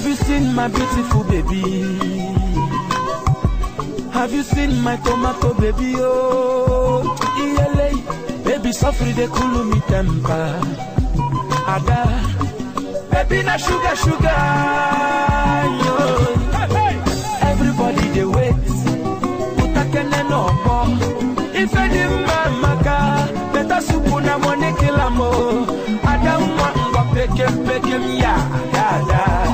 Have you seen my beautiful baby? Have you seen my tomato baby? Oh, ELA, baby, suffer the cool me temper. Ada, baby, na sugar, sugar. Yo. Everybody they wait. Utakene no more. If I didn't maka, better soup na money kill a mo. Ada mwa pekem ya. Ada.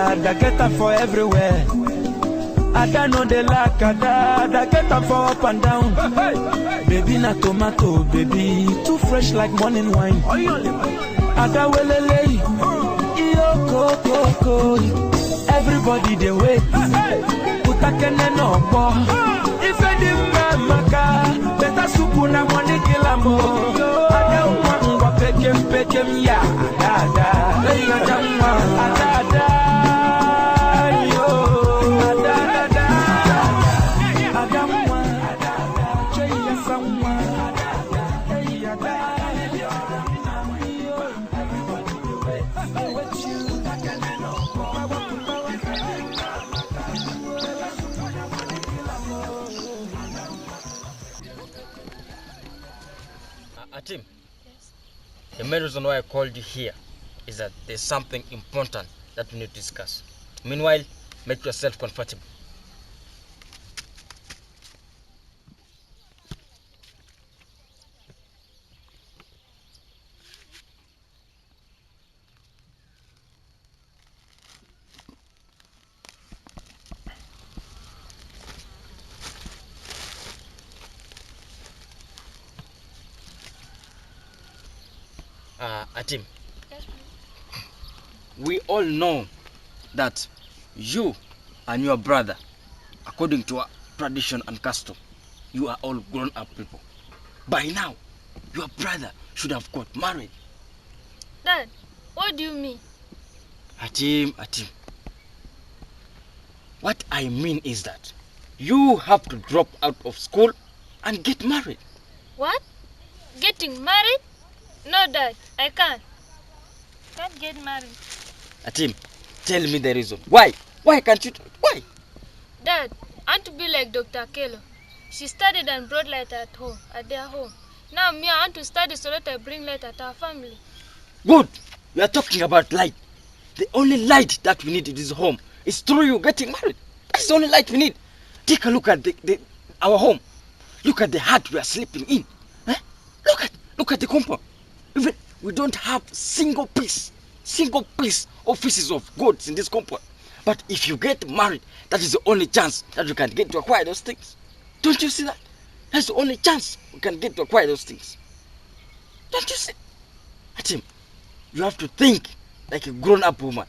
Ada get them for everywhere. Ada know they like Ada get them for up and down. Baby na tomato, baby too fresh like morning wine. Ada welele, iyo koko. Everybody they wait. Utakene no more. If I didn't maka, better soup na money kilamo. Ada umwa pekem ya. Ada, ada. Atim, yes. The main reason why I called you here is that there's something important that we need to discuss. Meanwhile, make yourself comfortable. Atim, yes, we all know that you and your brother, according to our tradition and custom, you are all grown-up people. By now, your brother should have got married. Dad, what do you mean? Atim, what I mean is that you have to drop out of school and get married. What? Getting married? No, Dad, I can't. Can't get married. Atim, tell me the reason. Why? Why can't you? Why? Dad, I want to be like Dr. Kello. She studied and brought light at home, at their home. Now me, I want to study so that I bring light at our family. Good. You are talking about light. The only light that we need in this home is through you getting married. That's the only light we need. Take a look at our home. Look at the hut we are sleeping in. Eh? Look at the compound. Even we don't have single piece of pieces of goods in this compound. But if you get married, that is the only chance that you can get to acquire those things. Don't you see that? That's the only chance we can get to acquire those things. Don't you see? Atim, you have to think like a grown-up woman.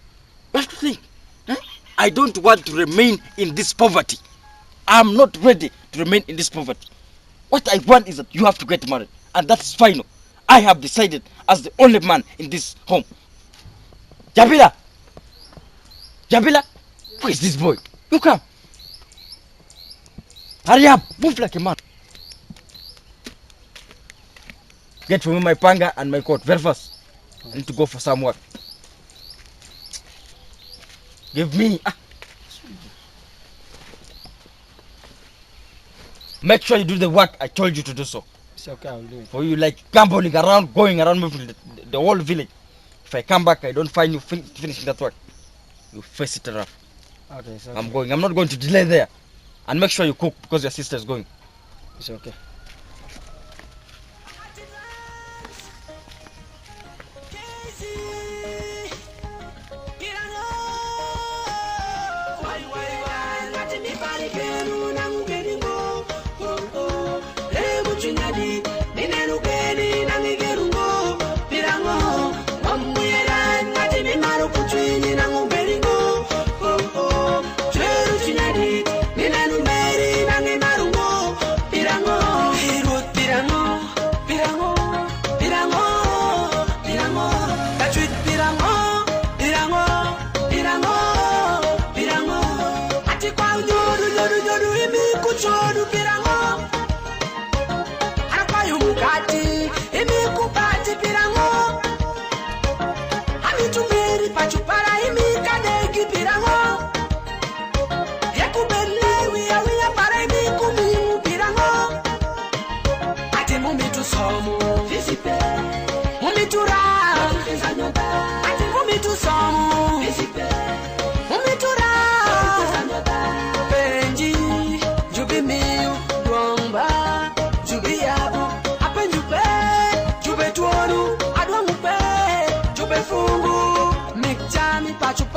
You have to think. Eh? I don't want to remain in this poverty. I'm not ready to remain in this poverty. What I want is that you have to get married. And that's final. I have decided as the only man in this home. Jabila! Where is this boy? You come. Hurry up. Move like a man. Get for me my panga and my coat very fast. I need to go for some work. Give me. Make sure you do the work I told you to do so. It's okay, I'll do it. For you like gambling around, going around the whole village. If I come back, I don't find you finishing that work. You face it around. Okay, it's okay. I'm going. I'm not going to delay there. And make sure you cook because your sister is going. It's okay.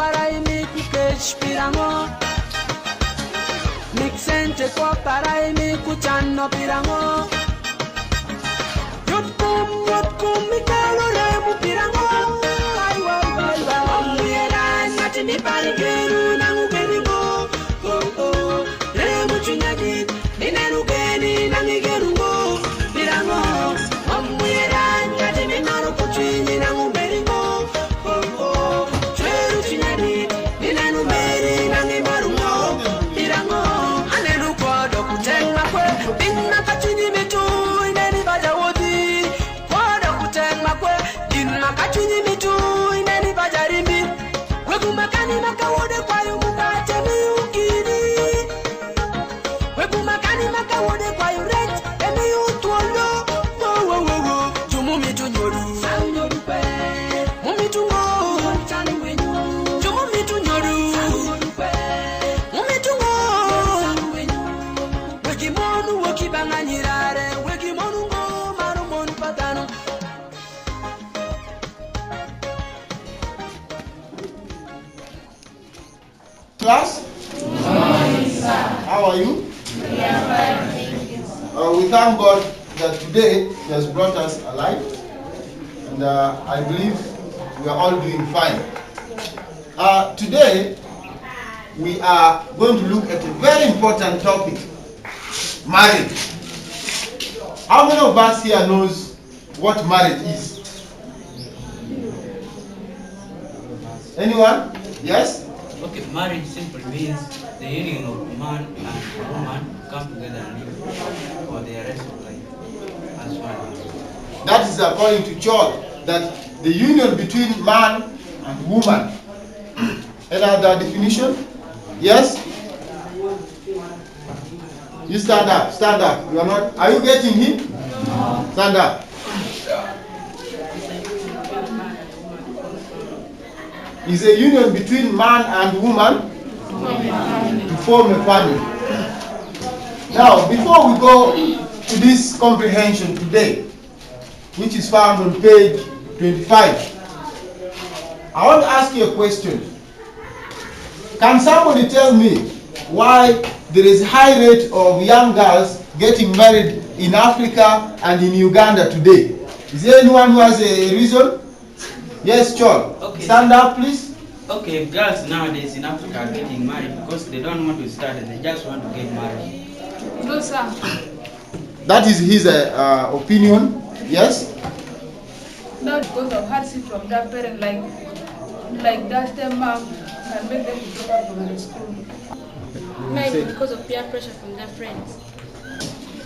para ini kukesh pirango. Mixente kwa para ini kuchano pirango. Yutkum mikalo remu pirango. Aiwa omuyera nati ni parigeru nangu geringo. Oh remu chinyagi ninenu geni nangi gerungo pirango. Omuyera nati ni naru kuchini nangu geringo. Oh cheru chinyagi ninenu meri nangi marungo pirango. Anenu kodo kutenga kwe inna kachini mitu ineni bajawodi. Kodo kutenga kwe inna kachini mitu ineni bajarimbi. Wegu makani makawode kwa yumukate miukini. Wegu makani makawode kwa yuret emi utuolo. Jumu mitu nyoru Mumitu ngo Jumu mitu nyoru Mumitu ngo Weki monu woki banganyirare. Weki monu ngo maru monu patano. Class? How are you? We thank God that today He has brought us alive, and I believe we are all doing fine. Today we are going to look at a very important topic: marriage. How many of us here knows what marriage is? Anyone? Yes? Okay, marriage simply means the union of a man and a woman come together and live for their rest of life as one. That is according to Chol, that the union between man and woman. Any other definition? Yes? You stand up, stand up. You are not. Are you getting him? No. Stand up. Is a union between man and woman to form a family. Now, before we go to this comprehension today, which is found on page 25, I want to ask you a question. Can somebody tell me why there is high rate of young girls getting married in Africa and in Uganda today? Is there anyone who has a reason? Yes, Chol. Okay. Stand up, please. Okay, girls nowadays in Africa are getting married because they don't want to study, they just want to get married. No, sir. That is his opinion. Yes? Not because of hardship from that parent, like that their mom can make them to drop out from the school. Maybe because of peer pressure from their friends.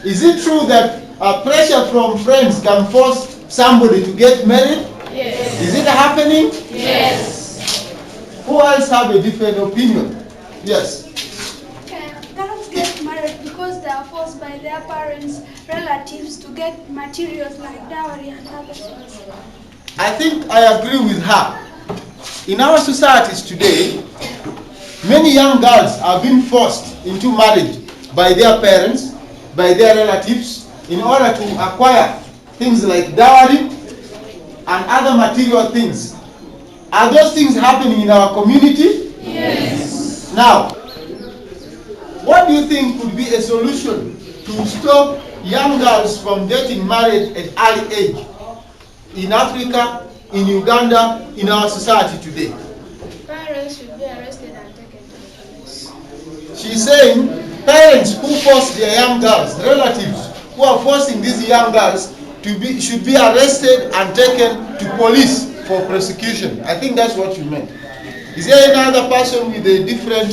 Is it true that pressure from friends can force somebody to get married? Yes. Is it happening? Yes. Who else have a different opinion? Yes. Girls get married because they are forced by their parents, relatives to get materials like dowry and other things. I think I agree with her. In our societies today, many young girls are being forced into marriage by their parents, by their relatives, in order to acquire things like dowry and other material things. Are those things happening in our community? Yes. Now, what do you think could be a solution to stop young girls from getting married at early age in Africa, in Uganda, in our society today? Parents should be arrested and taken to the police. She's saying parents who force their young girls, relatives who are forcing these young girls should be arrested and taken to police for prosecution. I think that's what you meant. Is there any other person with a different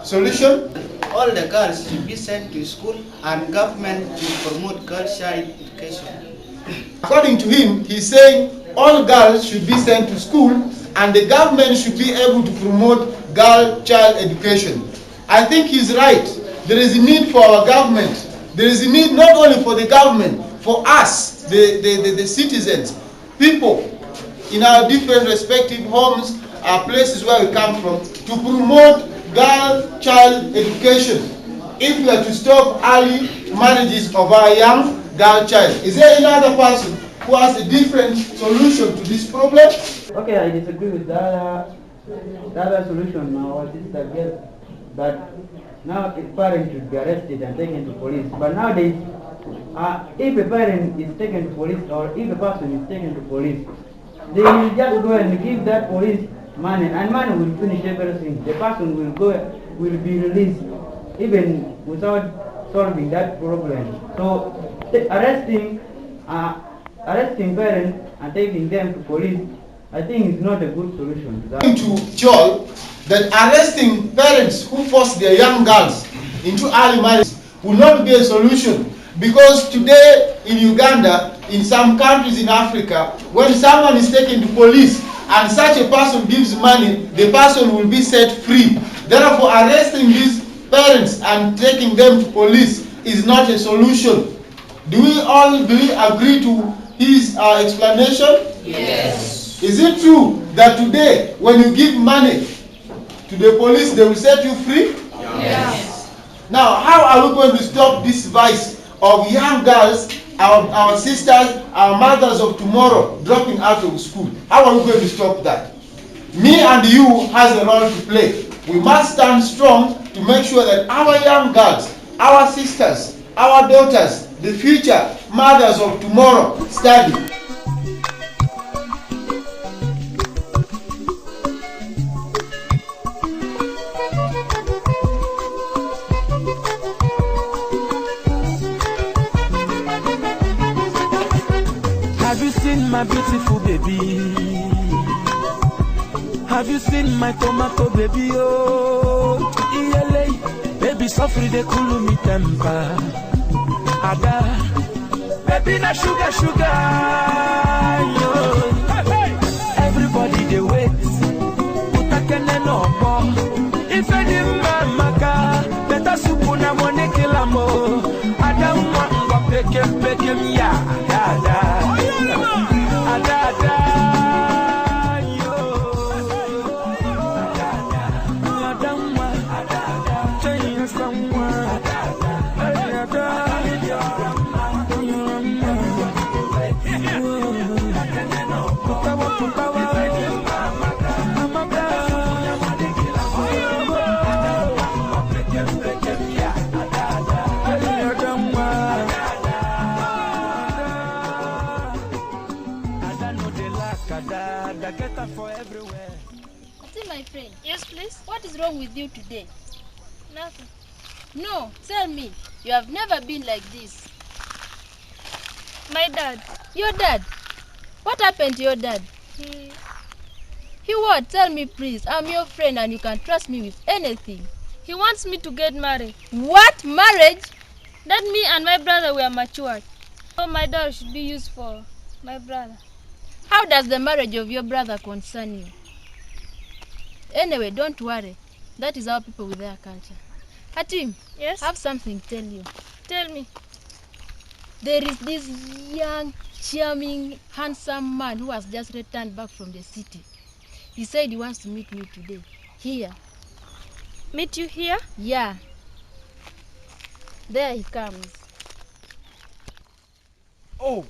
solution? All the girls should be sent to school and government should promote girl child education. According to him, he's saying all girls should be sent to school and the government should be able to promote girl child education. I think he's right. There is a need for our government. There is a need not only for the government, for us, the citizens, people in our different respective homes, our places where we come from, to promote girl child education if we are to stop early marriages of our young girl child. Is there any other person who has a different solution to this problem? Okay, I disagree with the other The other solution now, our sister gave that now a parent should be arrested and taken to police. But nowadays, if a parent is taken to police or if a person is taken to police, they will just go and give that police money, and money will finish everything. The person will be released even without solving that problem. So arresting parents and taking them to police, I think is not a good solution to that. To Joel, that arresting parents who force their young girls into early marriage will not be a solution, because today in Uganda, in some countries in Africa, when someone is taken to police and such a person gives money, the person will be set free. Therefore, arresting these parents and taking them to police is not a solution. Do we agree to his explanation? Yes. Is it true that today, when you give money to the police, they will set you free? Yes. Now, how are we going to stop this vice of young girls, our sisters, our mothers of tomorrow dropping out of school? How are we going to stop that? Me and you has a role to play. We must stand strong to make sure that our young girls, our sisters, our daughters, the future mothers of tomorrow study. Have you seen my beautiful baby? Have you seen my tomato baby? Oh, ELA, baby, suffer the cool me temper. Ada, baby, na sugar, yo. Everybody they wait. Utakene no more. If any man maka, better supu na money kilamo. Ada mwa peke ya, ada. My friend. Yes, please. What is wrong with you today? Nothing. No, tell me. You have never been like this. My dad. Your dad? What happened to your dad? He what? Tell me please. I'm your friend and you can trust me with anything. He wants me to get married. What? Marriage? That me and my brother were matured. So my daughter should be used for my brother. How does the marriage of your brother concern you? Anyway, don't worry. That is how people with their culture. Hatim, yes? I have something to tell you. Tell me. There is this young, charming, handsome man who has just returned back from the city. He said he wants to meet me today. Here. Meet you here? Yeah. There he comes. Oh,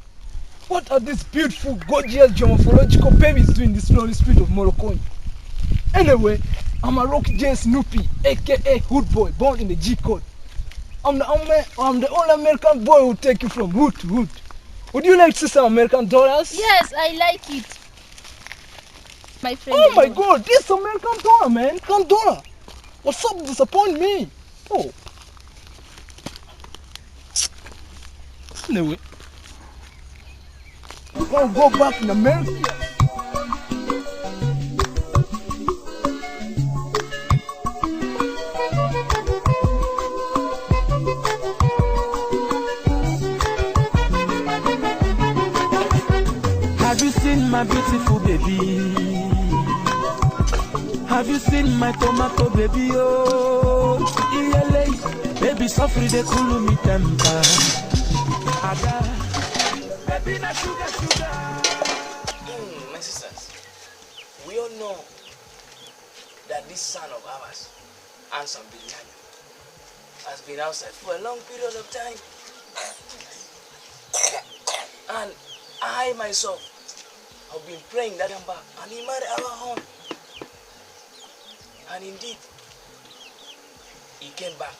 what are these beautiful, gorgeous, geomorphological babies doing in the snowy street of Morocco? Anyway, I'm a Rock J Snoopy, aka Hood Boy, born in the G code. I'm the only American boy who will take you from hood to hood. Would you like to see some American dollars? Yes, I like it. My friend. Oh my God, this American dollar, man, American dollar. What's up? Disappoint me. Oh. Anyway, I'm gonna go back in America. Have you seen my beautiful baby? Have you seen my tomato baby? Oh, ELA, baby, suffer the cool me temper. Ada, baby, na sugar. My sisters, we all know that this son of ours, Anson Bintani, has been outside for a long period of time. And I myself have been praying that he come back and he marry our home. And indeed, he came back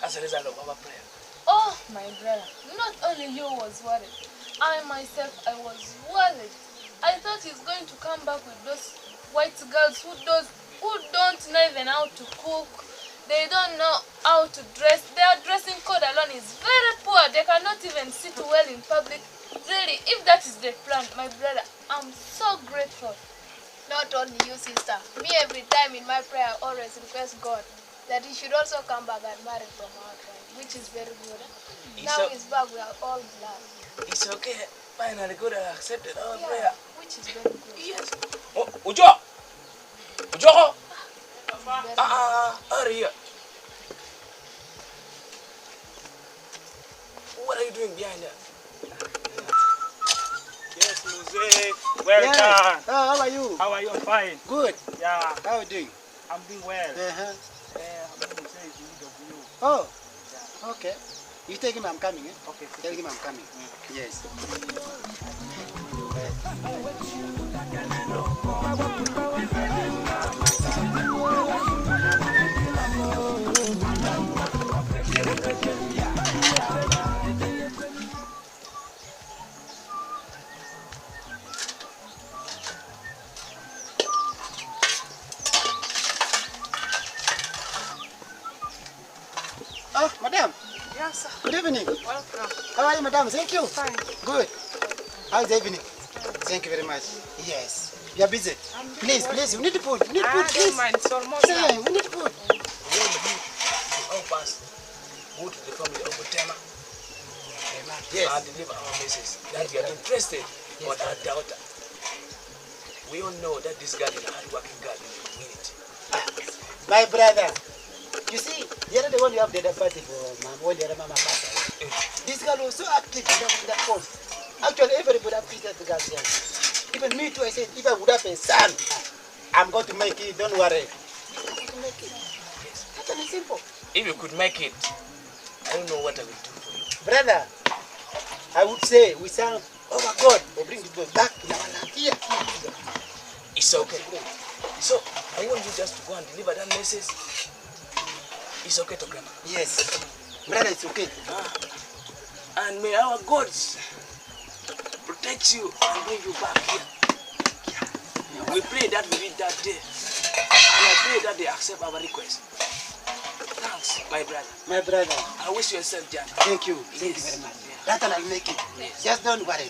as a result of our prayer. Oh, my brother, not only you was worried. I myself, I was worried. I thought he's going to come back with those white girls who don't know even how to cook. They don't know how to dress. Their dressing code alone is very poor. They cannot even sit well in public. Really, if that is the plan, my brother, I'm so grateful. Not only you, sister. Me, every time in my prayer, I always request God that he should also come back and marry from our tribe, which is very good. Now he's back, we are all glad. It's okay. Finally, God has accepted our prayer. Which is very good. Yes. Oh, Ujo! Ujo! Hurry here. What are you doing behind there? Yes, Mose. Well Yes. done. How are you? How are you? I'm fine. Good. Yeah. How are you doing? I'm doing well. Uh-huh. Mose is in need of you. Oh, okay. You tell him I'm coming, eh? Okay. Tell him I'm coming. Yes. Oh, madam. Yes, sir. Good evening. Welcome. How are you, madam? Thank you. Fine. Good. How's the evening? Thank you very much. Yes. You are busy. Please, please, we need food. We need food, please. Don't mind. It's almost Yeah, we need food. Help us go to the family of Otema. Yes. And deliver our message that we are interested in our daughter. We all know that this girl is a hard-working girl in the community. My brother, you see, the other day when you have the other party for Mama, when the other Mama passed away, this girl was so active in that post. Actually, everybody appreciated the girl. Even me too, I said, if I would have a son, I'm going to make it, don't worry. I'm going to make it. Yes. That's very simple. If you could make it, I don't know what I will do for you. Brother, I would say we thank our God for bringing people back in our land here. It's okay. So, I want you just to go and deliver that message. It's okay to grandma. Yes. Brother, it's okay. And may our gods protect you and bring you back here. We pray that we read that day. And I pray that they accept our request. Thanks, my brother. My brother. I wish you a safe journey. Thank you. Thank you very much. That one I'll make it. Yes. Just don't worry.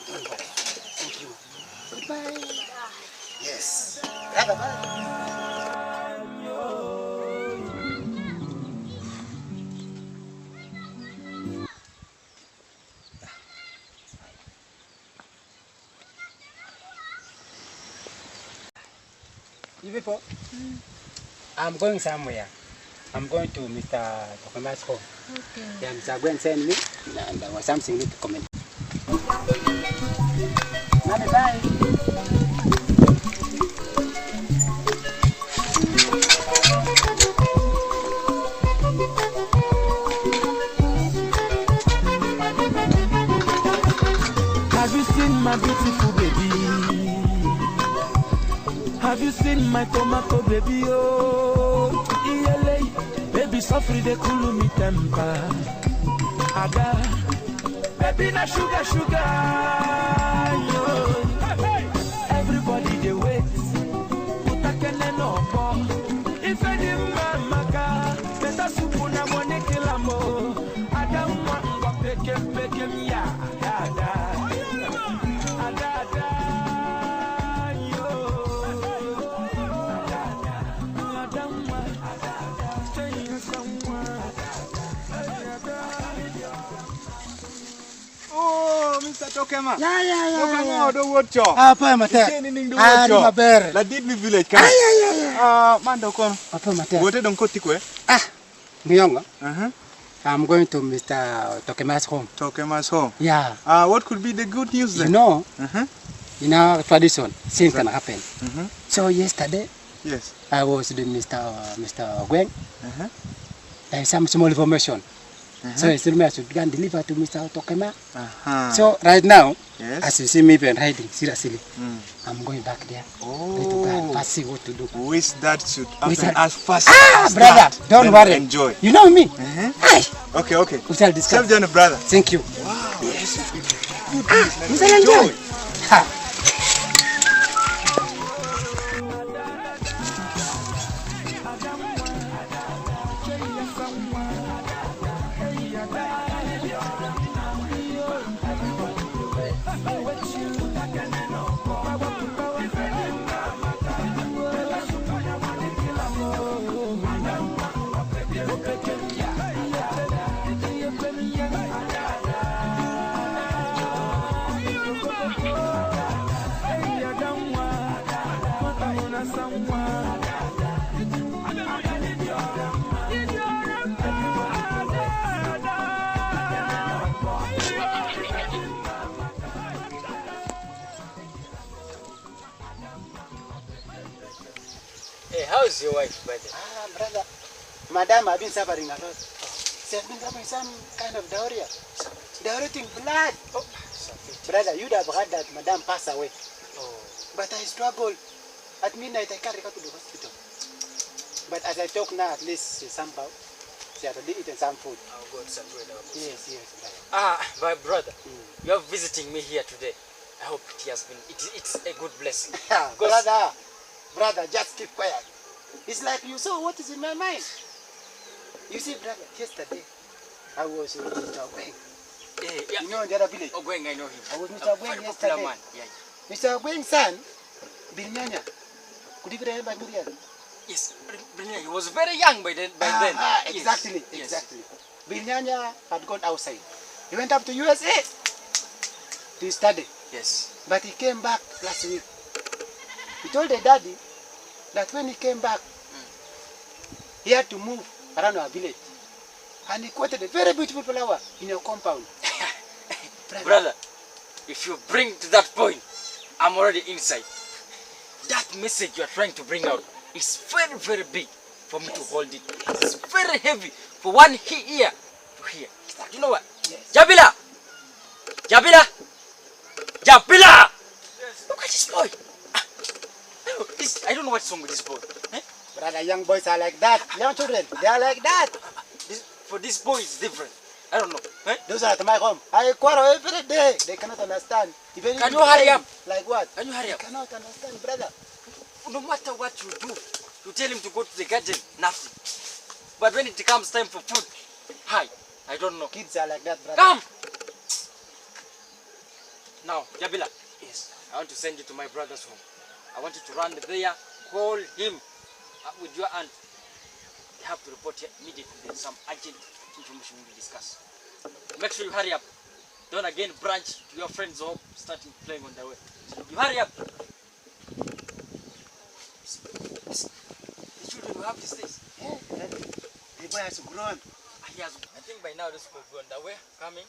Don't worry. Thank you. Goodbye. Yes. Brother, bye. Before, I'm going somewhere. I'm going to Mr. Tokema's home. Okay. Yeah, Mr. Gwen sent me, and there was something need to comment. Mommy, bye. Have you seen my beautiful baby? Have you seen my tomato baby? Oh, ELA, baby, suffer the cool me temper. Aga, baby, na sugar, sugar. Yo. Everybody they wait. Utakene no more. If any mama, better soup na money kilamo. Adam wa peke me ya. Oh, Mr. Tokema. Yeah. Tokema, do what job? Apa mate? Ni maber. La did me village kan? Mando kono. Apa mate? Wote don koti ko? Ngiyonga. I'm going to Mr. Tokema's home. Tokema's home? Yeah. What could be the good news then? You know, in our tradition, things can happen. So yesterday, yes, I was with Mr. Gwen. There is some small information. So he told me I should go and deliver to Mr. Otokema. Uh-huh. So right now, Yes. as you see me even riding seriously, Mm. I'm going back there. Going to go and first see what to do. Wish that should happen Shall- as fast Ah, as brother, that. don't Then worry. Enjoy. You know me. Aye. Okay, okay. We shall discuss. Safe journey, brother. Thank you. Wow. Yes. We shall enjoy. Ha. Hey, how's your wife, brother? Brother, Madam, I've been suffering a lot. She has been having some kind of diarrhea. Diarrheating blood. Brother, you'd have heard that Madam passed away. But I struggle. At midnight, I carry her to the hospital. But as I talk now, at least somehow, she has already eaten some food. Oh, God, some good. Yes, brother. My brother, you're visiting me here today. I hope it has been, it's a good blessing. Brother, just keep quiet. It's like you saw what is in my mind. You see, brother, yesterday, I was with Mr. Ogweng. Yeah. You know in the other village? Ogweng, I know him. I was Mr. Ogweng yesterday. Man. Yeah. Mr. Ogweng's son, Bilnyanya. Could you remember Miriam? Yes, Bilnyanya. He was very young by then. Exactly, Yes. exactly. Bilnyanya had gone outside. He went up to USA to study. Yes. But he came back last week. He told the daddy that when he came back, he had to move around our village. And he quoted a very beautiful flower in your compound. Brother, if you bring to that point, I'm already inside. That message you are trying to bring out is very, very big for me to hold it. It's very heavy for one ear to hear. You know what? Yes. Jabila! Jabila! Jabila! Look at this boy. I don't know what's wrong with this boy. Brother, young boys are like that. Young children, they are like that. For this boy, it's different. I don't know. Those are at my home. I quarrel every day. They cannot understand. Can you hurry up? Like what? Can you hurry up? They cannot understand, brother. No matter what you do, you tell him to go to the garden, nothing. But when it comes time for food, I don't know. Kids are like that, brother. Come! Now, Jabila. Yes. I want to send you to my brother's home. I want you to run there, call him with your aunt. You have to report here immediately. There's some urgent information we will discuss. Make sure you hurry up. Don't again branch to your friend's home, starting playing on the way. You hurry up. The children will have these days. Yeah, the boy has grown. I think by now this will be on the way, coming.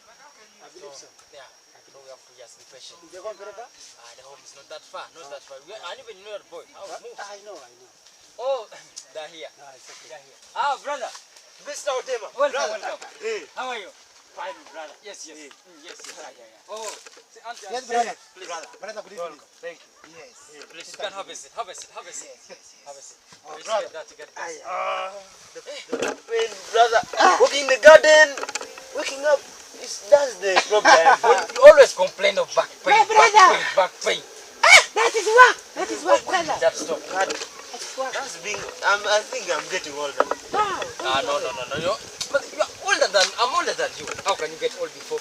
I believe so. Yeah. So we have to just be patient. The home is the home is not that far, that far. I don't even know that boy. How it moves. I know. Oh, they're here. It's okay. They're here. Brother. Mr. Otema. Welcome. Hey. How are you? Fine, brother. Yes. Hey. Yes. Oh, see, auntie, yes, brother. Please. Brother, good evening. Thank you. Yes. Please, you can have a seat. Have a seat. Yes. Have a seat. Oh, Please brother. get that. The pain, brother. Walking in the garden, waking up. That's the problem. You always complain of back pain. Back pain. That is work. That is work, brother. That's stop. That's being. I think I'm getting older. No. But you're older than I'm older than you. How can you get old before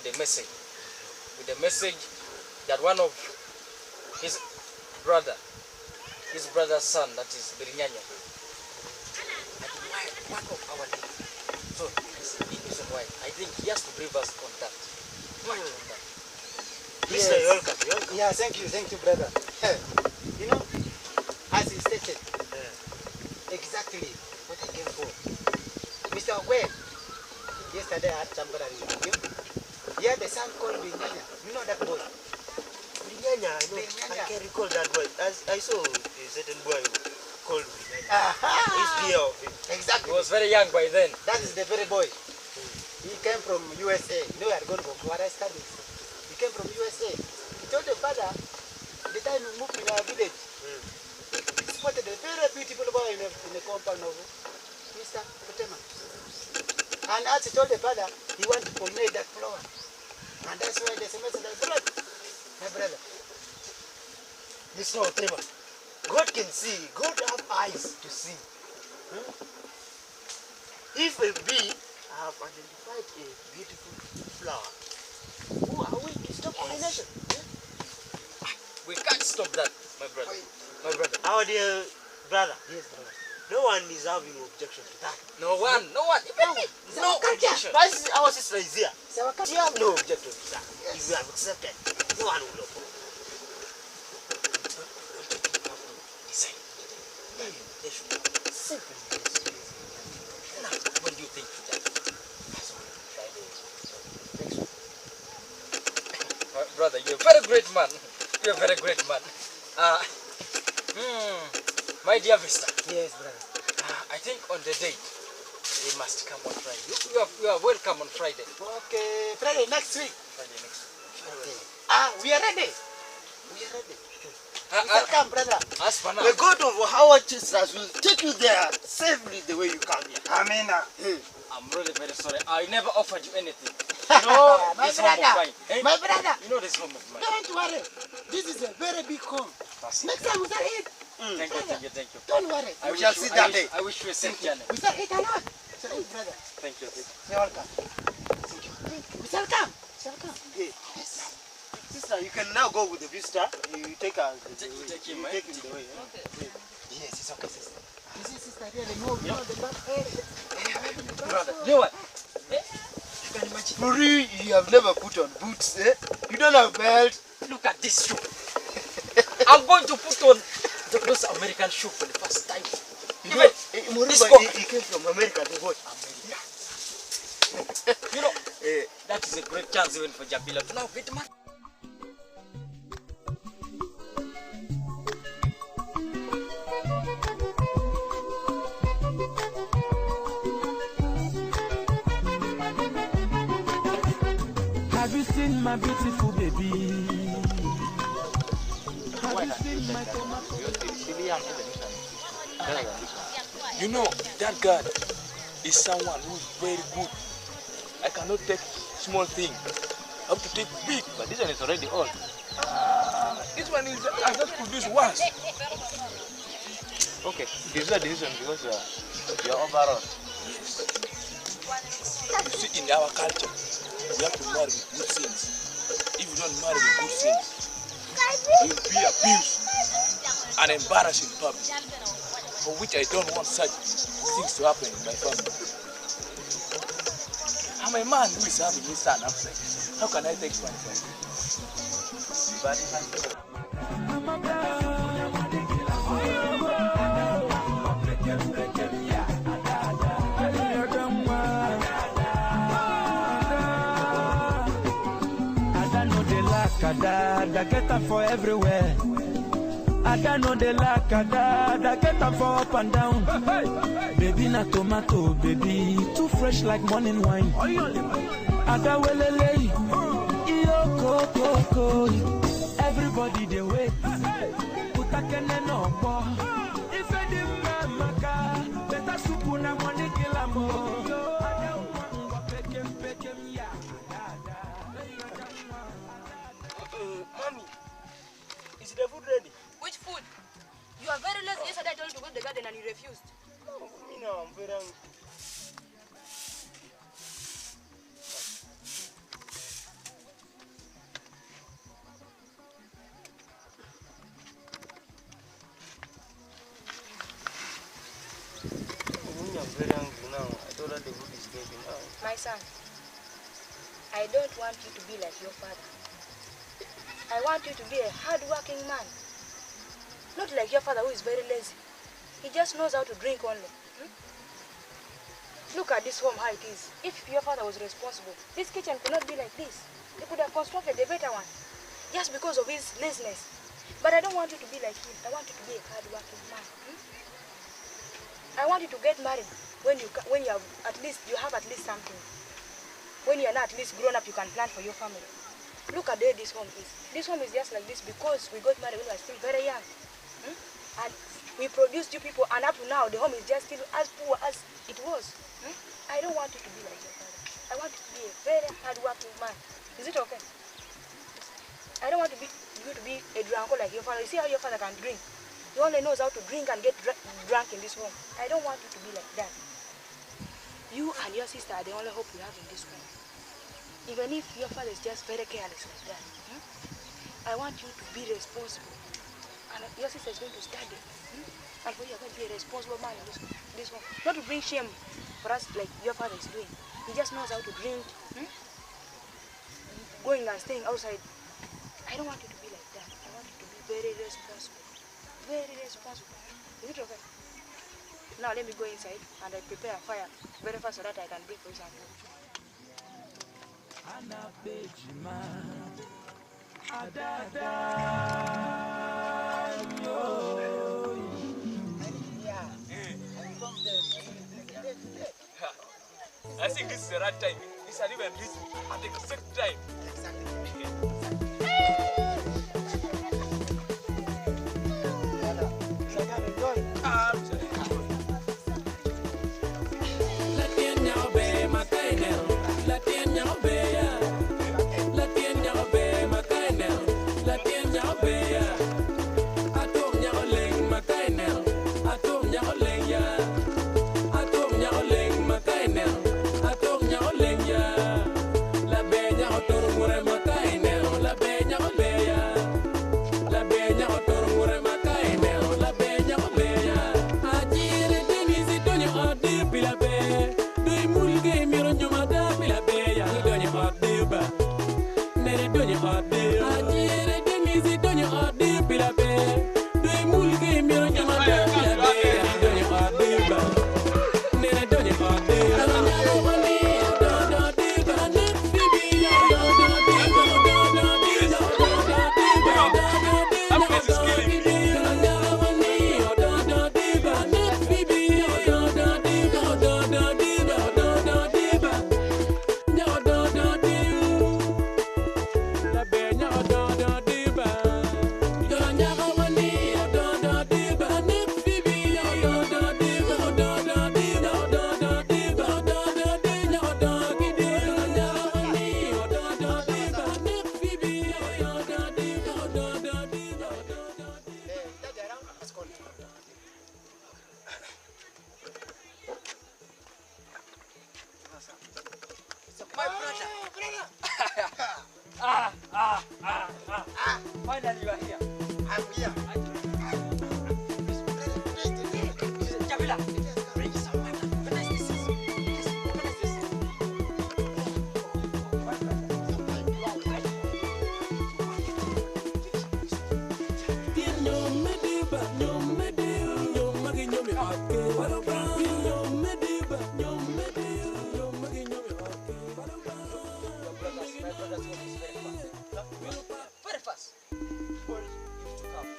the message? With the message that one of his brother's son, that is Birinyanya, one of our neighbors. So this is the reason why I think he has to brief us on that. Yes. You're welcome. Yeah, thank you, brother. You know, as he stated, exactly what I came for. Mr. Ogweng, yesterday I had somebody with you. He had a son called Binyanya. You know that boy? Binyanya, I know. I can recall that boy. I saw a certain boy called Binyanya. He's clear of him. Exactly. He was very young by then. That is the very boy. He came from USA. You know, we are going for Florida studies. He came from USA. He told the father, the time we moved in our village, he spotted a very beautiful boy in the compound of Mr. Kutema. And as he told the father, he wanted to pollinate that flower. And that's why the semester is blood. My brother. Mr. Otema, God can see. God have eyes to see. If a bee have identified a beautiful flower, who are we to stop pollination? We can't stop that, my brother. My brother. Our dear brother. Yes, brother. No one is having objection to that. No one. Even me. No objection. But our sister is here. She have no objection to that. If we have accepted, no one will oppose. They should simply now, when do you think to that? Brother, you're a very great man. You're a very great man. My dear Vista. Yes, brother. I think on the date, we must come on Friday. You are welcome on Friday. Okay, Friday next week. Friday next week. Okay. We are ready. We are ready. Come, brother. As for now, the God of our sisters will take you there safely the way you come here. Amen. I'm really very sorry. I never offered you anything. You know My this home brother. of mine. Eh? My brother. You know this home of mine. Don't worry. This is a very big home. Next time we shall eat. Thank you. Don't worry. We shall see that day. I wish you a safe journey. We shall eat a lot. We shall eat, brother. Thank you. You're welcome. Thank you. We shall come. We shall come. Okay. Yes. Sister, you can now go with the visitor. You take her. Take him the way. Okay. Yes, it's okay, sister. You see, sister, really move. You know the back head. Brother, you know what? You can imagine. For real, you have never put on boots, eh? You don't have belt. Look at this shoe. I'm going to put on those American shoes for the first time. You know, he came from America to what? America. You know, that is a great chance even for Jabila to now get married. Have you seen my beautiful baby? Have you seen my tomato? You know, that God is someone who is very good. I cannot take small thing. I have to take big. But this one is already old. This one is I just produced once. Okay, this is a decision because you are overall. Yes. You see, in our culture, we have to marry with good things. If you don't marry with good things, you will be abused and embarrassed in public. For which I don't want such things to happen in my family. I'm a man who is having his son outside. How can I take my son? Ada get them for everywhere. Ada know they like Ada get them for up and down. Baby na tomato, baby too fresh like morning wine. Ada welele, iyo koko. Everybody they wait. Utakene no bo. If I didn't maka, better supu na money kilamo. Mommy, is the food ready? Which food? You are very lazy. Yesterday I told you to go to the garden and you refused. No, you know, I'm very hungry. I'm very hungry now. I told her the food is ready now. My son, I don't want you to be like your father. I want you to be a hard-working man. Not like your father who is very lazy. He just knows how to drink only. Look at this home how it is. If your father was responsible, this kitchen could not be like this. He could have constructed a better one. Just because of his laziness. But I don't want you to be like him. I want you to be a hard-working man. I want you to get married when you have at least something. when you're not at least grown up, you can plan for your family. Look at where this home is. This home is just like this because we got married when we were still very young. And we produced you people, and up to now, the home is just still as poor as it was. I don't want you to be like your father. I want you to be a very hard-working man. Is it okay? I don't want you to be a drunkard like your father. You see how your father can drink? He only knows how to drink and get drunk in this home. I don't want you to be like that. You and your sister are the only hope we have in this home. Even if your father is just very careless like that, I want you to be responsible. And your sister is going to study. And for you, you're going to be a responsible man in this home. Not to bring shame for us like your father is doing. He just knows how to drink, going and staying outside. I don't want you to be like that. I want you to be very responsible. Very responsible. Is it okay? Now let me go inside and I prepare a fire very fast so that I can bring for you some food. I think this is the right time. This is even reach at the exact time. Finally you are here. I'm here. Jamila, bring some water. What is this? What is this? Very fast. Before you to come.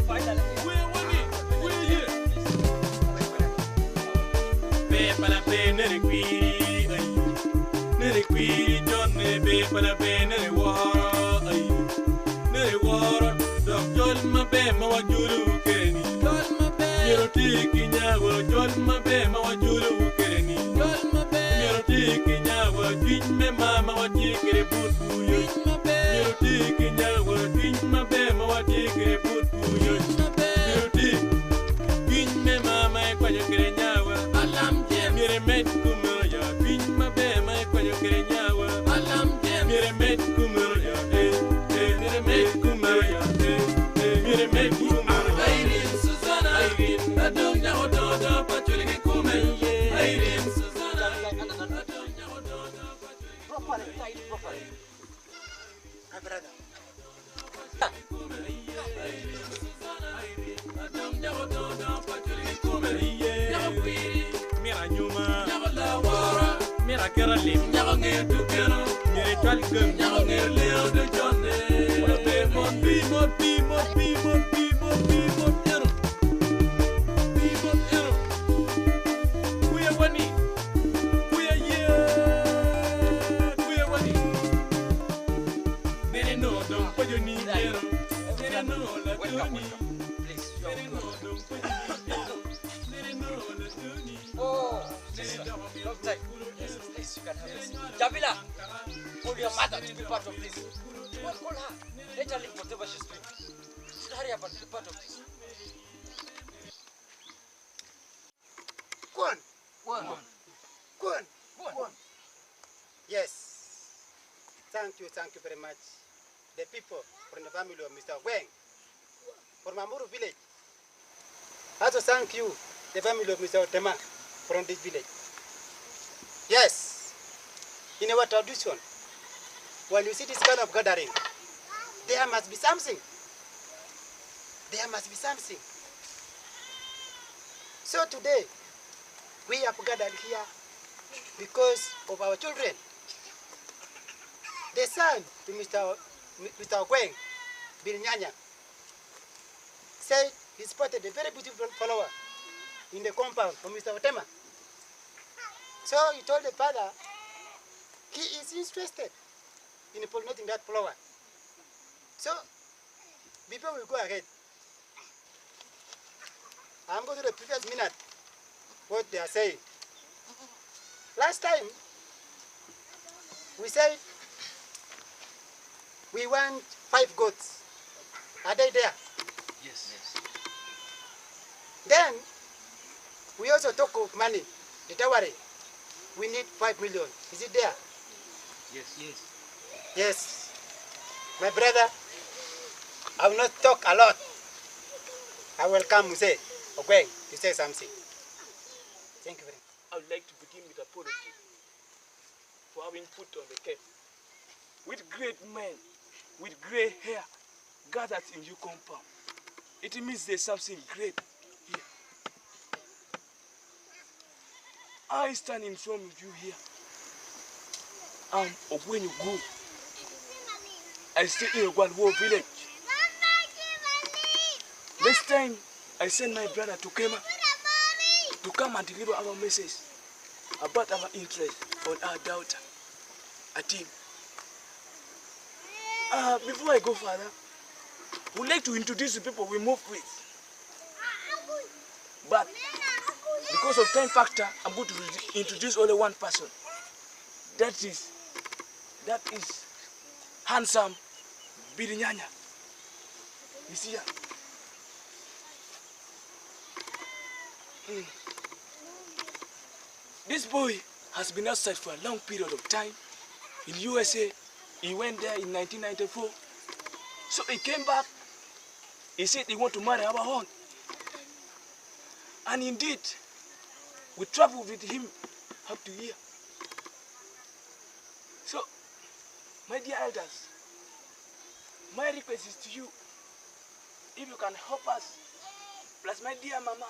Finally. We're here. Pepala pe nere kwiri John ne pepala pe nere wara dok jol ma be ma wajulu kereni Miro tiki nyawa jol ma be ma wajulu kereni Miro tiki nyawa twin me mama wajikere butu yo Miro tiki nyawa twin ma be ma wajikere butu yo Miro tiki twin me mama ekwanyo kere nyawa Alam jem Mire met kumero ya twin ma be ma ekwanyo kere nyawa Alam jem Mire met kumero ya Mire met kumero ya Mire met kumero ya Irene Susanna Irene Adong nyawa dodo pachuli kikume Irene Susanna Properly, tight properly. My brother. Mira nyuma Mira kera lim Mira chal gem Leo de jonne Mot bi welcome. Please, you are welcome. Oh, sister, long time. Yes, please, you can have a seat. Jamila, call your mother to be part of this. Well, call her. Let her leave whatever she's doing. You should hurry up and be part of this. Go on. Go on. Go on. Go on. Yes. Thank you very much. The people from the family of Mr. Weng from Mamuru village. Also thank you, the family of Mr. Tema from this village. Yes, in our tradition, when you see this kind of gathering, there must be something. There must be something. So today, we have gathered here because of our children. The son to Mr. Gweng, Bill Nyanya, said he spotted a very beautiful flower in the compound of Mr. Otema. So he told the father he is interested in pollinating that flower. So before we go ahead, I'm going to the previous minute what they are saying. Last time we said we want 5 goats. Are they there? Yes. Then we also talk of money, the dowry. We need 5 million. Is it there? Yes. Yes. My brother, I will not talk a lot. I will come and say, okay, you say something. Thank you very much. I would like to begin with apology for having put on the cap. With great men, with grey hair, gathered in your compound. It means there's something great here. I stand in front of you here. Of when you go, I stay in a Gwalwo village. Next time, I send my brother to Kema to come and deliver our message about our interest on our daughter, Atim. Before I go further, I would like to introduce the people we move with. But because of time factor, I'm going to introduce only one person. That is handsome Birinyanya. He's here. This boy has been outside for a long period of time. In USA, he went there in 1994. So he came back. He said he want to marry our own. And indeed, we traveled with him up to here. So, my dear elders, my request is to you, if you can help us, plus my dear mama,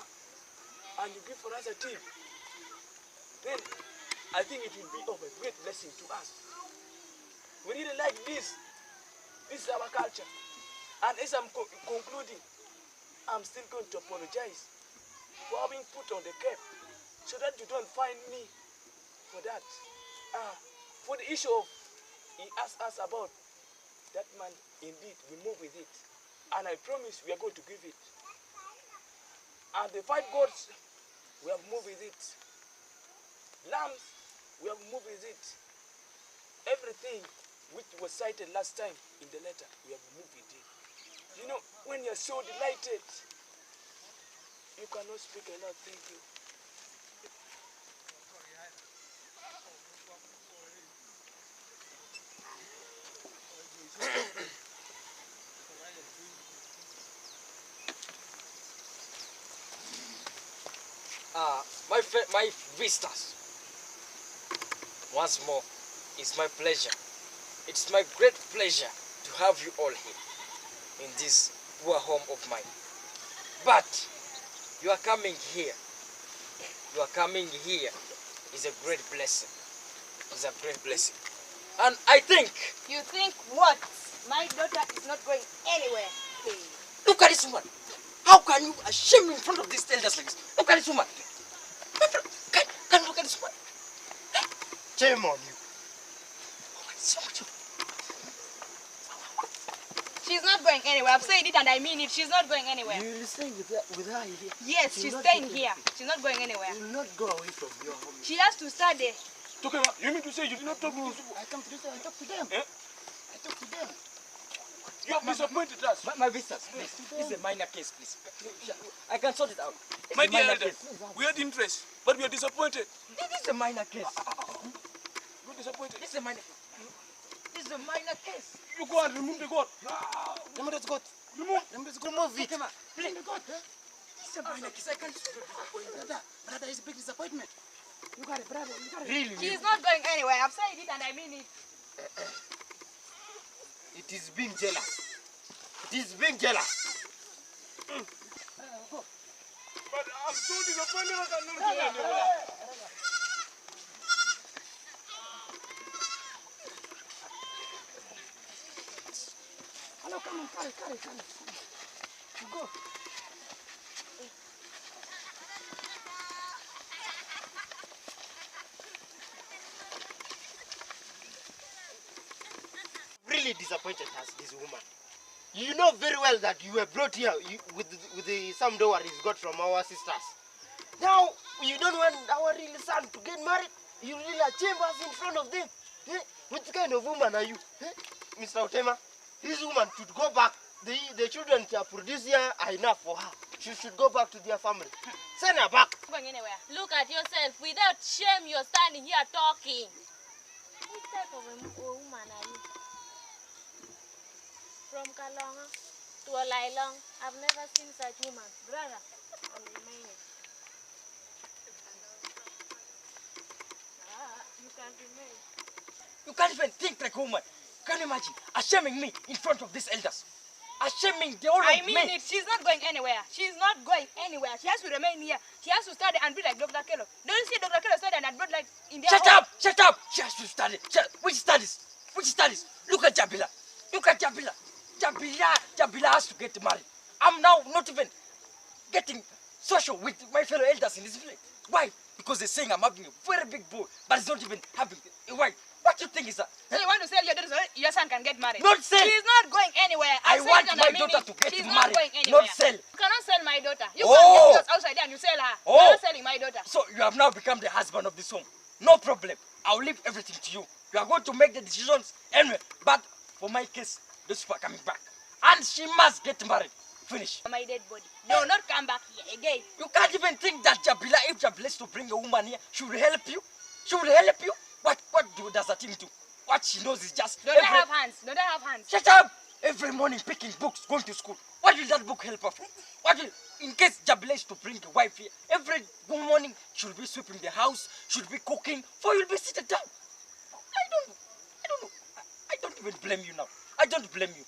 and you give for us a tip, then I think it will be of a great blessing to us. We really like this. This is our culture. And as I'm concluding, I'm still going to apologize for having put on the cap so that you don't find me for that. For the issue of, he asked us about that man, indeed, we move with it. And I promise we are going to give it. And the 5 goats, we have moved with it. Lambs, we have moved with it. Everything which was cited last time in the letter, we have moved with it. You know, when you're so delighted, you cannot speak a lot. Thank you. My visitors, once more, it's my pleasure. It's my great pleasure to have you all here in this poor home of mine. But you are coming here. You are coming here is a great blessing. It's a great blessing. And I think... You think what? My daughter is not going anywhere. Hey. Look at this woman. How can you shame me in front of these elders like this? Look at this woman. Can you look at this woman? Shame on you. She's not going anywhere. I've said it and I mean it. She's not going anywhere. You will stay with her here? Yes, she's staying here. She's not going anywhere. You will not go away from your home. She has to study. You mean to say you did not talk to these people? I come to this, I talk to them. Eh? I talk to them. You have disappointed us. My visitors, please. This is a minor case, please. I can sort it out. It's My a dear minor elder, case. we had interest, but we are disappointed. This is a minor case. You're disappointed. This is a minor case. This is a minor case. You go and remove the goat. Remove this goat. Remove. Remove it. Please. This is a minor case. I can't disappoint. Brother, it's a big disappointment. You got it, brother. You got it. Really? She's not going anywhere. I've said it and I mean it. It is being jealous. It is being jealous. But I'm so disappointed I cannot go anywhere. Hello, come on, carry. Go. Really disappointed us, this woman. You know very well that you were brought here with the some dowries got from our sisters. Now, you don't want our real son to get married. You really are chambers in front of them. Eh? What kind of woman are you? Eh? Mr. Otema, this woman should go back. The children she produced here are enough for her. She should go back to their family. Send her back. Going anywhere. Look at yourself. Without shame, you're standing here talking. What type of a woman are you? From Kalonga to Olailong, I've never seen such woman. Brother, I'm remaining. You can't remain. You can't even think like a woman. Can you imagine? Shaming me in front of these elders. Shaming the whole I of mean me. it. She's not going anywhere. She's not going anywhere. She has to remain here. She has to study and be like Dr. Kello. Don't you see Dr. Kello studied and brought like in their Shut home? up! Shut up! She has to study. Which studies? Which studies? Look at Jabila. Look at Jabila. Jabila has to get married. I'm now not even getting social with my fellow elders in this village. Why? Because they're saying I'm having a very big boy, but it's not even having a wife. What do you think is that? So you want to sell your daughter so your son can get married? Not sell. She's not going anywhere. I said want it and my I mean daughter it. to get She's married, not going anywhere. not sell. You cannot sell my daughter. You Oh. can't get us outside there and you sell her. Oh. You're not selling my daughter. So you have now become the husband of this home. No problem. I'll leave everything to you. You are going to make the decisions anyway. But for my case, those people are coming back. And she must get married. Finish. My dead body. Do not come back here again. You can't even think that Jabila, if Jabila is to bring a woman here, she will help you. She will help you. What does that thing do? What she knows is just... Don't I have hands? Don't I have hands? Shut up! Every morning picking books, going to school. What will that book help her for? What will... In case Jabila is to bring a wife here, every morning she'll be sweeping the house, she'll be cooking, for you'll be seated down. I don't know. I don't even blame you now. I don't blame you.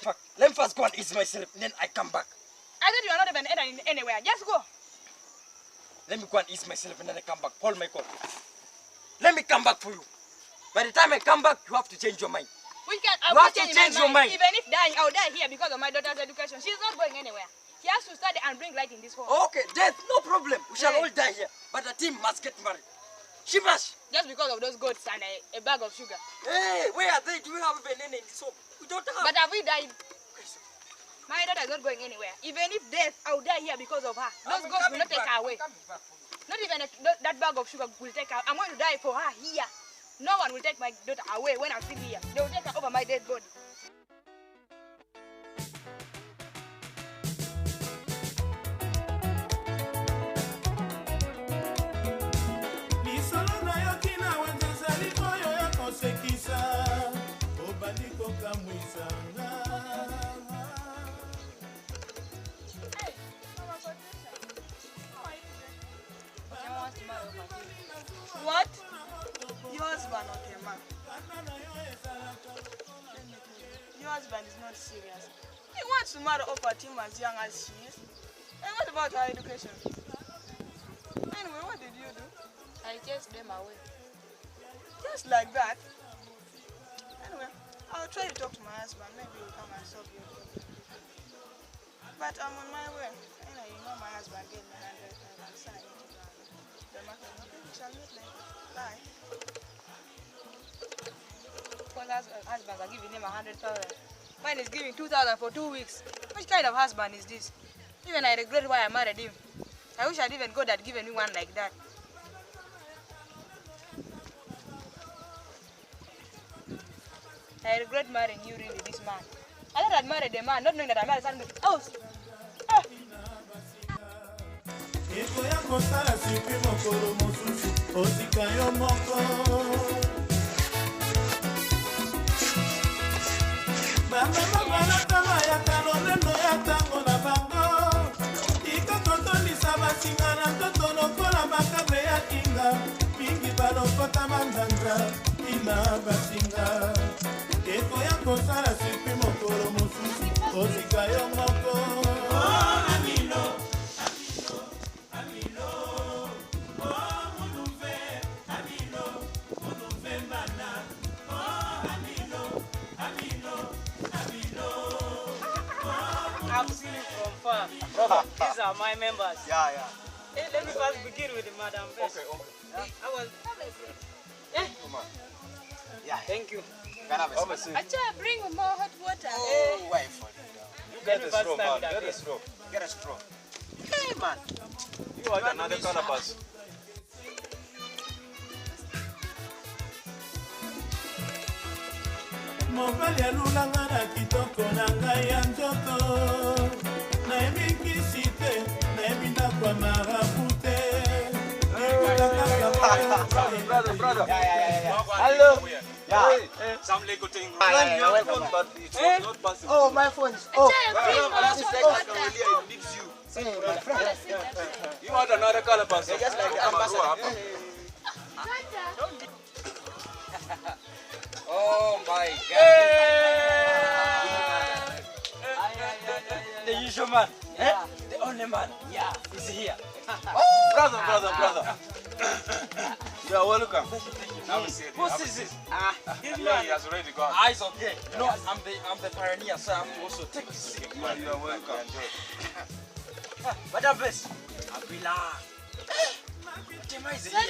Fuck. Let me first go and ease myself, then I come back. I thought you are not even entering anywhere. Just go. Let me go and ease myself and then I come back. Hold my call. Let me come back for you. By the time I come back, you have to change your mind. We can. You have to change your mind. Even if dying, I'll die here because of my daughter's education. She's not going anywhere. She has to study and bring light in this home. Okay, death, no problem. We shall all die here. But the team must get married. She must. Just because of those goats and a bag of sugar. Hey, where are they? Do we have even any in this home? We don't have. But have we died? My daughter is not going anywhere. Even if death, I'll die here because of her. Those goats will not take her away. Not even that bag of sugar will take her. I'm going to die for her here. No one will take my daughter away when I'm still here. They will take her over my dead body. What? Your husband, okay, man. Your husband is not serious. He wants to marry off at him as young as she is. And what about her education? Anyway, what did you do? I chased them away. Just like that? Anyway, I'll try to talk to my husband. Maybe he'll come and solve your problem. But I'm on my way. Anyway, you know my husband gave me 100,000. So I need to go and the market. Okay, we shall meet later. Bye. Because husbands are giving him 100,000. Mine is giving 2,000 for 2 weeks. Which kind of husband is this? Even I regret why I married him. I wish I'd even God had given me one like that. I regret marrying you, really, this man. I thought I'd married a man, not knowing that I married somebody else. ekoya kosala sipi mokolo mosusu osika yo moko bamema balatama ya kalolendo ya ntango na bango tika kotondisa basinga na ntoto lokola makabe ya kinga mingi balokota manzanza tina basinga ekoya kosala sipi mokolo mosusu osika yo moko I've seen it from far. Brother, these are my members. Yeah. Hey, let me first begin with Madam Best. Okay. I was... Yeah. Thank you. Can I have a seat? Achoo, bring more hot water. Oh, wait for it. You get a straw, man. Get Get a straw. Get a straw. Hey, man. You are another calabash. mobali alulanga na kitoko na ngai ya nzoto nayebikisi te nayebi ndako ya marabu te Brother. Hello. Yeah. Some legal thing. But it was not possible. Oh, my phone. Oh, It needs you. my friend. You want another calabash? Just like the ambassador. Oh my God. The usual man. The only man. Is here. Brother. You are welcome. Who is this? He has already gone. It's okay. You know, I'm the pioneer, so I have to also take this seat. You are welcome. Madam Bess, Abila. Tema is here.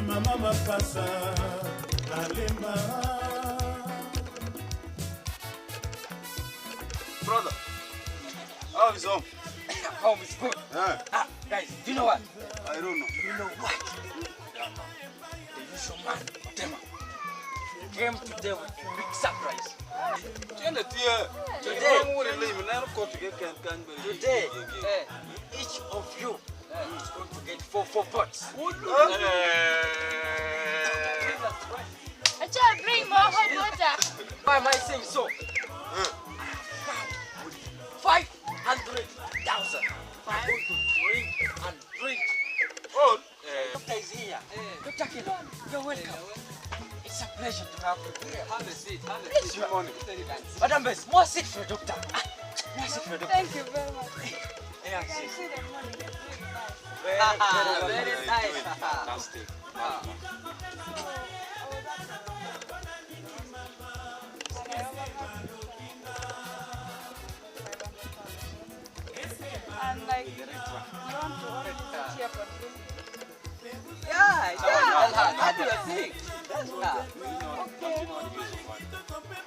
Mama mapasa nalemba. Brother, how is home? Home is good. Guys, do you know what? I don't know. You know what? The usual man, Tema, came today with a big surprise. Today, each of you is going to get 4 pots. Achoo, bring more hot water. Why am I saying so? 500,000. I'm going to drink and drink. Doctor is here. Dr. Kilo, you're welcome. It's a pleasure to have you here. Have a seat. Please, your money. Madam Bess, more seat for a doctor. More seat for a doctor. Thank you very much. Yeah, I can see the money. Very nice. Fantastic. And like, you want to order this here for drink? Yeah. How do you think? Okay.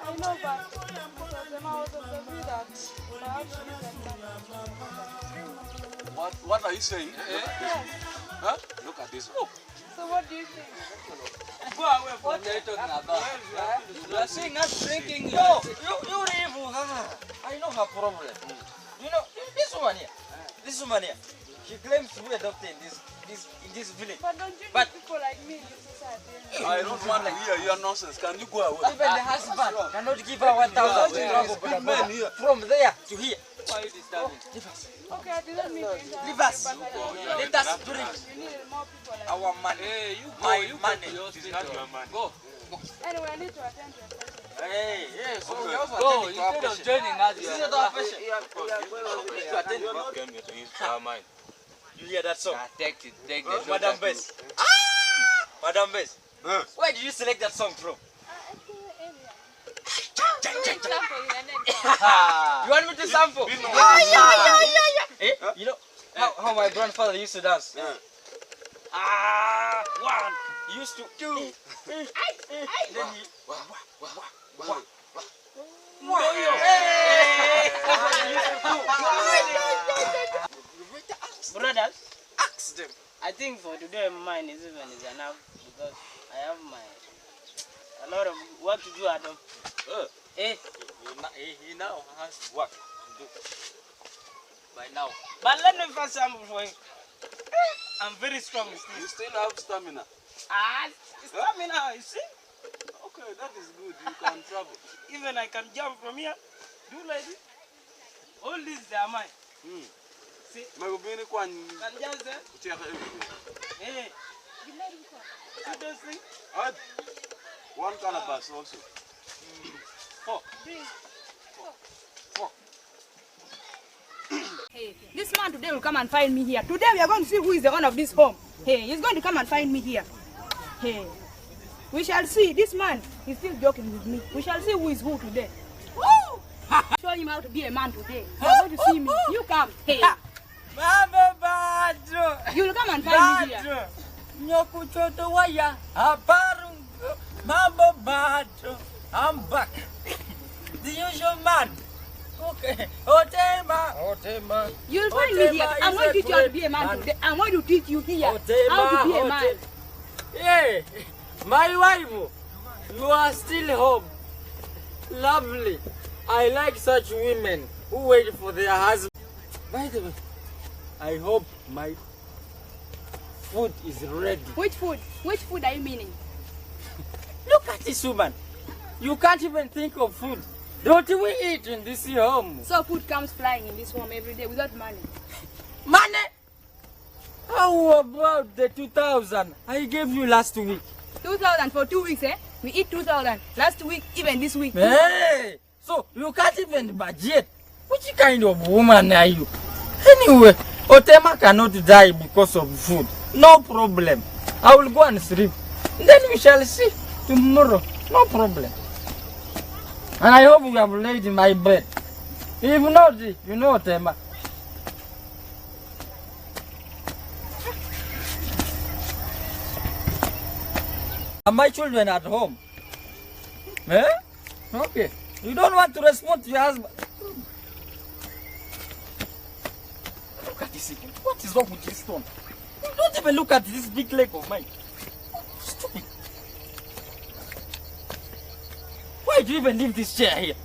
I know, but I was of the view that perhaps you can What are you saying? Yes. Huh? Look at this one. So what do you think? Go away from what you're talking about. You are seeing us drinking. No, you leave her. I know her problem. You know, this woman here, she claims to be a doctor in this village. But don't you need people like me in this society? I don't want to hear your nonsense. Can you go away? Even the husband cannot give her 1,000 to travel from there to here. Why are you disturbing? Leave us. Okay, I didn't mean to interrupt. Leave us. But Let us drink. we need more people like Our money. Hey, you go. My You money. go to your It's hospital. not your money. Go. Anyway, I need to attend to a patient. Hey, so we also Go. attend to our Instead of patient. joining us, This you is are our patient. We need to attend to our Came here to use our mind. You hear that song? take it. Take the Madam Bess. Madam Bess. Where did you select that song from? You want me to sample? Yeah. You know how my grandfather used to dance? One. He used to two. Then he. Brothers, ask them. I think for today mine is enough because I have a lot of work to do at home. He now has work to do. By now. But let me first sample for him. I'm very strong still. You still have stamina. Stamina, you see? Okay, that is good. You can travel. Even I can jump from here. Do like this. All these they are mine. See? Magubini kwan. Can just hey. You see those things? Add one calabash also. Four. Hey, this man today will come and find me here. Today we are going to see who is the owner of this home. Hey, he's going to come and find me here. Hey, we shall see. This man is still joking with me. We shall see who is who today. Woo! Show him how to be a man today. You're going to see me. You come. Hey. Mama Badro. You will come and find me here. Nyokuchoto waya. Aparungo. Mama Badro. I'm back. The usual man. Okay. Otema. You'll find me here. I'm going to teach you how to be a man today. I'm going to teach you here how to be a man. Yeah. My wife, you are still home. Lovely. I like such women who wait for their husband. By the way, I hope my food is ready. Which food? Which food are you meaning? Look at this woman. You can't even think of food. Don't we eat in this home? So food comes flying in this home every day without money. Money? How about the 2,000 I gave you last week? 2,000 for 2 weeks, eh? We eat 2,000 last week, even this week. Hey! So you can't even budget. Which kind of woman are you? Anyway, Otema cannot die because of food. No problem. I will go and sleep. Then we shall see tomorrow. No problem. And I hope you have laid in my bed. If not, you know Otema. Are my children at home? Eh? Okay. You don't want to respond to your husband. Look at this again. What is wrong with this stone? You don't even look at this big leg of mine. Stupid. Why do you even leave this chair here?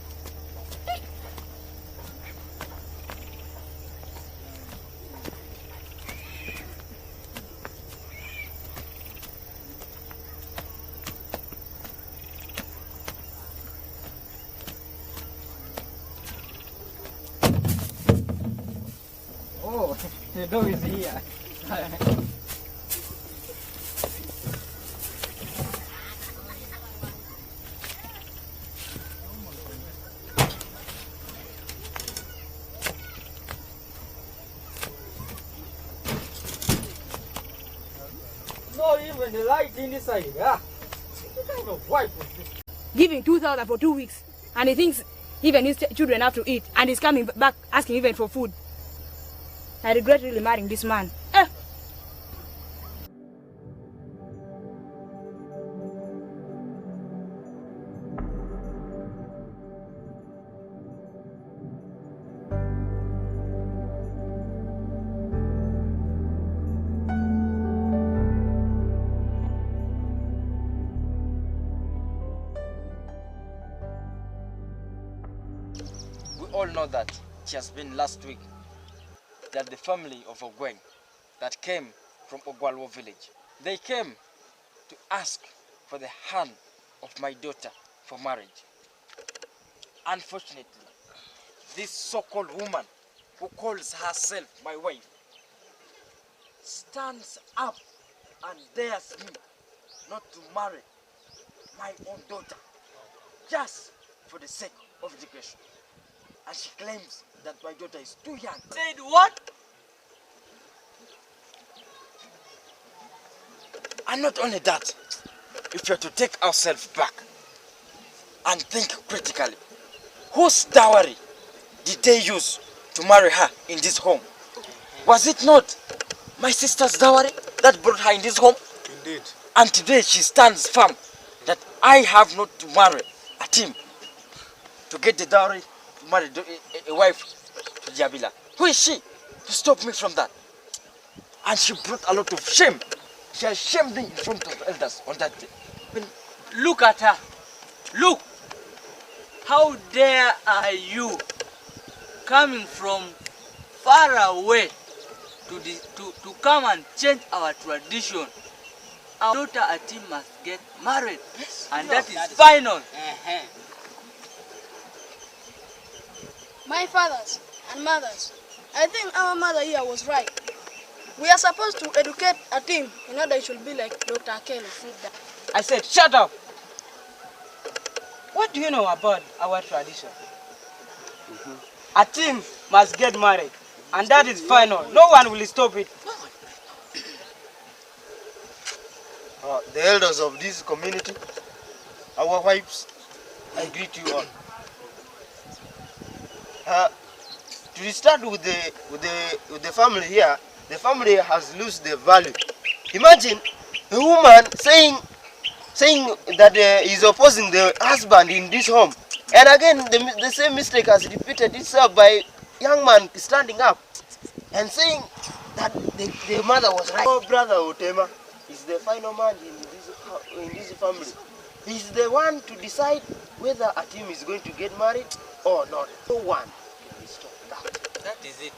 Oh, the door is here. Not even the light inside. What kind of wife is this? Giving 2,000 for 2 weeks, and he thinks even his children have to eat, and he's coming back asking even for food. I regret really marrying this man. We all know that it has been last week that the family of Ogweng that came from Ogwalwo village, they came to ask for the hand of my daughter for marriage. Unfortunately, this so-called woman who calls herself my wife stands up and dares me not to marry my own daughter just for the sake of education. And she claims that my daughter is too young. Said what? And not only that, if you're to take ourselves back and think critically, whose dowry did they use to marry her in this home? Was it not my sister's dowry that that brought her in this home. Indeed. And today she stands firm that I have not to marry a team to get the dowry, to marry a wife to Jabila. Who is she to stop me from that? And she brought a lot of shame. She has shamed me in front of the elders on that day. Look at her. Look. How dare are you coming from far away to come and change our tradition? Our daughter Ati must get married. Yes, and that is final. My fathers and mothers, I think our mother here was right. We are supposed to educate a team in order it should be like Dr. Kelly. I said, shut up. What do you know about our tradition? A team must get married, and that is final. No one will stop it. The elders of this community, our wives, I greet you all. To start with the family here, the family has lost their value. Imagine a woman saying that he's opposing the husband in this home, and again the same mistake has repeated itself by young man standing up and saying that the mother was right. Oh, brother Otema is the final man in this family. He's the one to decide whether a team is going to get married or not. No one can stop that. That is it.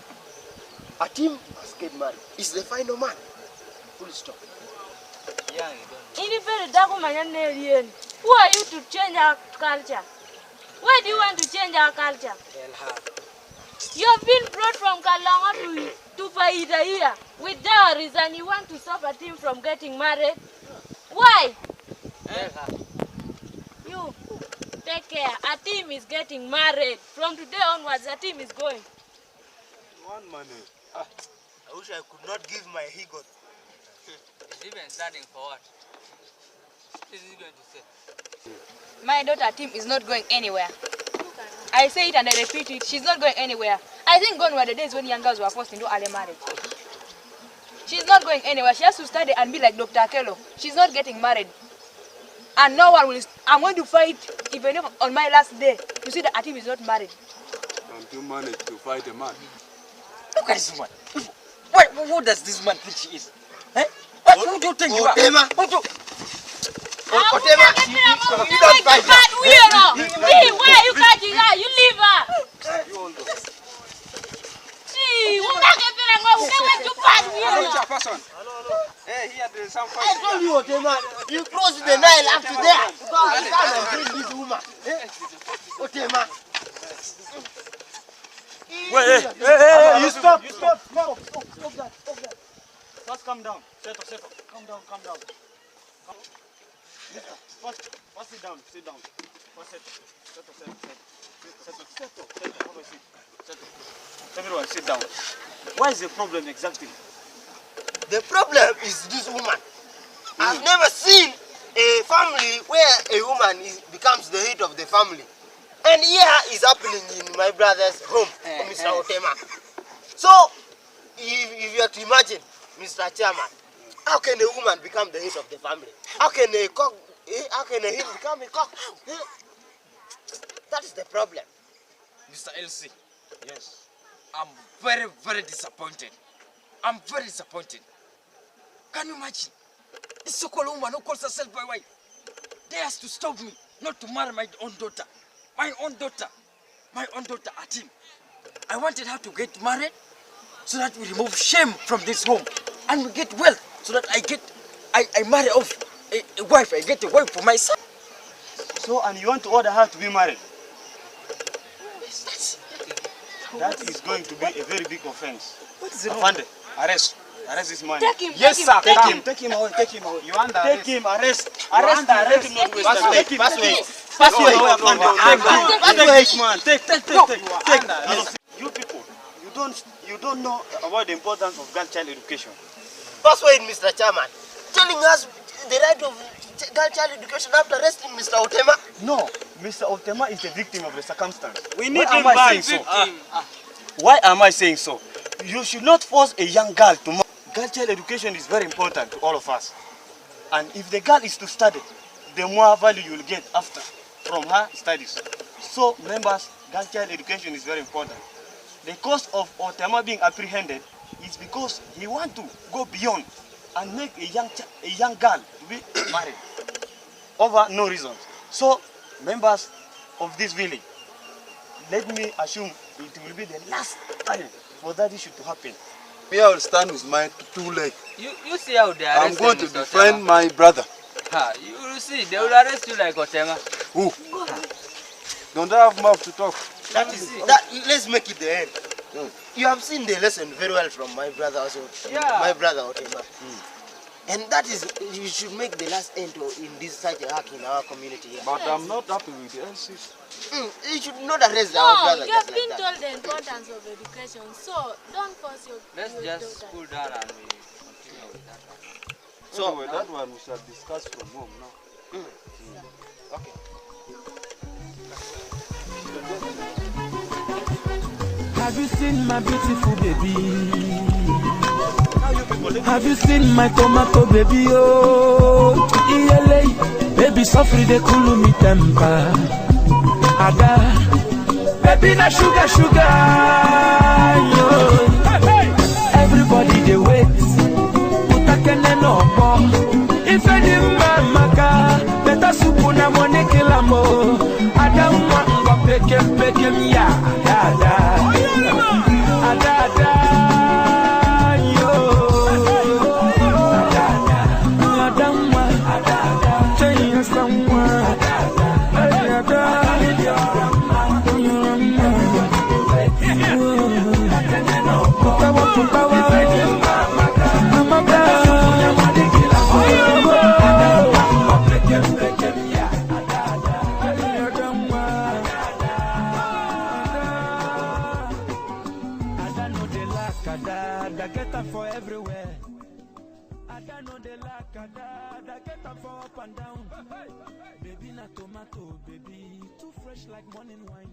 A team must get married. He's the final man. Full stop. Who are you to change our culture? Why do you want to change our culture? You have been brought from Kalanga to Faida here with dowries, and you want to stop a team from getting married? Why? You, take care. A team is getting married. From today onwards, a team is going. One money. I wish I could not give my ego. He's even studying for what? What is he going to say? My daughter Tim is not going anywhere. I say it and I repeat it. She's not going anywhere. I think gone were the days when young girls were forced into early marriage. She's not going anywhere. She has to study and be like Dr. Kello. She's not getting married. And no one will. I'm going to fight even if on my last day to see that Atim is not married. And you manage to fight a man. Look at this man. Who does this man think she is? Eh? Who do you think you are? Otema, you don't fight her. Why are you catching her? You leave her. Hey, here there is some I told you, Otema, you crossed the Nile up to there. God, you can't bring this woman. Otema. Wait, hey, you stop that. First come down, settle, calm down. First sit down. First settle. Everyone sit down. What is the problem exactly? The problem is this woman. I've never seen a family where a woman becomes the head of the family. And here is happening in my brother's home, Mr. Otema. So, if you have to imagine, Mr. Chairman, how can a woman become the head of the family? How can a hen become a cock? That is the problem. Mr. LC, yes, I'm very, very disappointed. I'm very disappointed. Can you imagine? This so-called woman who calls herself my wife dares to stop me not to marry my own daughter. My own daughter, Atim. I wanted her to get married so that we remove shame from this home and we get wealth so that I marry off a wife. I get a wife for my son. So, and you want to order her to be married? Yes, that is going to be a very big offense. What is it? Afande, arrest this man. Take him. Yes, sir. Take him. Take him away. You under Take arrest. him, arrest. Take him. You people, you don't know about the importance of girl child education. Persuade Mr. Chairman, telling us the right of girl child education after arresting Mr. Otema. No, Mr. Otema is the victim of the circumstance. We need him back. Why am I saying so? You should not force a young girl to marry. girl child education is very important to all of us. And if the girl is to study, the more value you will get after from her studies. So, members, girl child education is very important. The cause of Otema being apprehended is because he wants to go beyond and make a young girl to be married over no reason. So, members of this village, let me assume it will be the last time for that issue to happen. Me, I will stand with my two legs. You see how they arrest I'm going him, to Mr. defend Otema. my brother. Ha, you will see, they will arrest you like Otema. Who? Don't I have mouth to talk? Let's make it the end. You have seen the lesson very well from my brother also. Yeah. My brother Otema. And that is, you should make the last end in this such a hack in our community here. But I'm not happy with the LC. You should not arrest our brother you have just been like that. told the importance of education, so don't force your Let's your just daughter. cool down and we continue with that one. So anyway, that one we shall discuss from home now. Okay. Have you seen my beautiful baby? Have you seen my tomato baby? Oh, ELA, baby, suffer the cool me temper. Ada, baby, na sugar, yo. Everybody they wait. Utakene no more. If any man maka, better soup na money kill amo. Ada mwa peke mi ya. Ada. For everywhere, I don't know the lack of that get up for up and down. Baby, na tomato, baby, too fresh like morning wine.